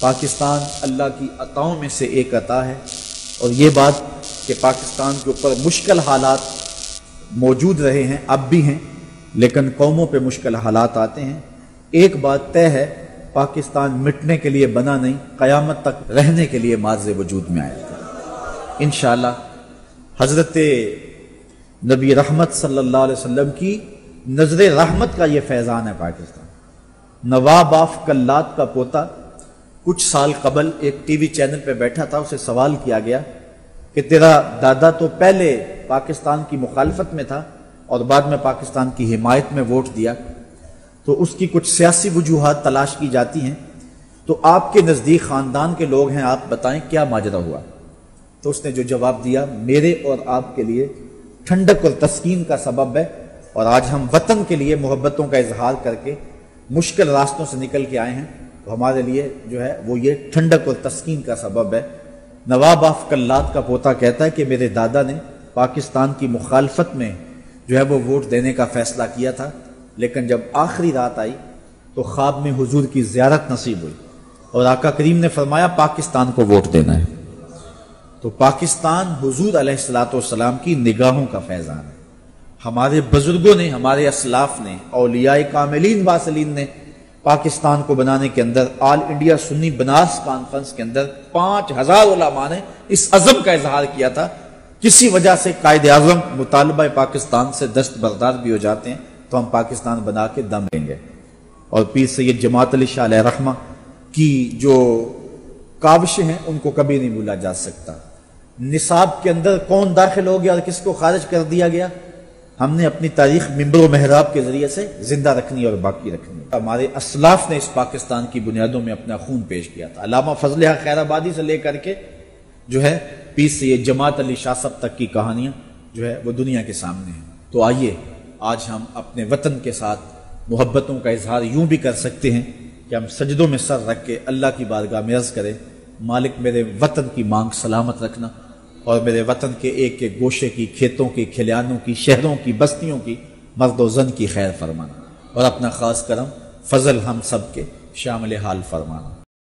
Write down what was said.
پاکستان اللہ کی عطاؤں میں سے ایک عطا ہے، اور یہ بات کہ پاکستان کے اوپر مشکل حالات موجود رہے ہیں، اب بھی ہیں، لیکن قوموں پہ مشکل حالات آتے ہیں۔ ایک بات طے ہے، پاکستان مٹنے کے لیے بنا نہیں، قیامت تک رہنے کے لیے مارز وجود میں آئے گا انشاءاللہ۔ حضرت نبی رحمت صلی اللہ علیہ وسلم کی نظر رحمت کا یہ فیضان ہے پاکستان۔ نواب آف کلات کا پوتا کچھ سال قبل ایک ٹی وی چینل پہ بیٹھا تھا، اسے سوال کیا گیا کہ تیرا دادا تو پہلے پاکستان کی مخالفت میں تھا اور بعد میں پاکستان کی حمایت میں ووٹ دیا، تو اس کی کچھ سیاسی وجوہات تلاش کی جاتی ہیں، تو آپ کے نزدیک خاندان کے لوگ ہیں، آپ بتائیں کیا ماجرا ہوا؟ تو اس نے جو جواب دیا، میرے اور آپ کے لیے ٹھنڈک اور تسکین کا سبب ہے، اور آج ہم وطن کے لیے محبتوں کا اظہار کر کے مشکل راستوں سے نکل کے آئے ہیں، تو ہمارے لیے جو ہے وہ یہ ٹھنڈک اور تسکین کا سبب ہے۔ نواب آف کلات کا پوتا کہتا ہے کہ میرے دادا نے پاکستان کی مخالفت میں جو ہے وہ ووٹ دینے کا فیصلہ کیا تھا، لیکن جب آخری رات آئی تو خواب میں حضور کی زیارت نصیب ہوئی اور آقا کریم نے فرمایا پاکستان کو ووٹ دینا ہے۔ تو پاکستان حضور علیہ الصلوۃ والسلام کی نگاہوں کا فیضان ہے۔ ہمارے بزرگوں نے، ہمارے اسلاف نے، اولیاء کاملین واصلین نے پاکستان کو بنانے کے اندر، آل انڈیا سنی بناس کانفرنس کے اندر 5000 علماء نے اس عزم کا اظہار کیا تھا، کسی وجہ سے قائد اعظم مطالبہ پاکستان سے دستبردار بھی ہو جاتے ہیں تو ہم پاکستان بنا کے دم لیں گے۔ اور پیر سید جماعت علی شاہ علیہ رحمہ کی جو کاوشیں ہیں ان کو کبھی نہیں بھولا جا سکتا۔ نصاب کے اندر کون داخل ہو گیا اور کس کو خارج کر دیا گیا، ہم نے اپنی تاریخ منبر و محراب کے ذریعے سے زندہ رکھنی اور باقی رکھنی۔ ہمارے اسلاف نے اس پاکستان کی بنیادوں میں اپنا خون پیش کیا تھا۔ علامہ فضل حق خیر آبادی سے لے کر کے جو ہے پیر سید جماعت علی شاہ صاحب تک کی کہانیاں جو ہے وہ دنیا کے سامنے ہیں۔ تو آئیے آج ہم اپنے وطن کے ساتھ محبتوں کا اظہار یوں بھی کر سکتے ہیں کہ ہم سجدوں میں سر رکھ کے اللہ کی بارگاہ میں عرض کریں، مالک میرے وطن کی مانگ سلامت رکھنا، اور میرے وطن کے ایک ایک گوشے کی، کھیتوں کی، کھلیانوں کی، شہروں کی، بستیوں کی، مرد و زن کی خیر فرمانا، اور اپنا خاص کرم فضل ہم سب کے شامل حال فرمانا۔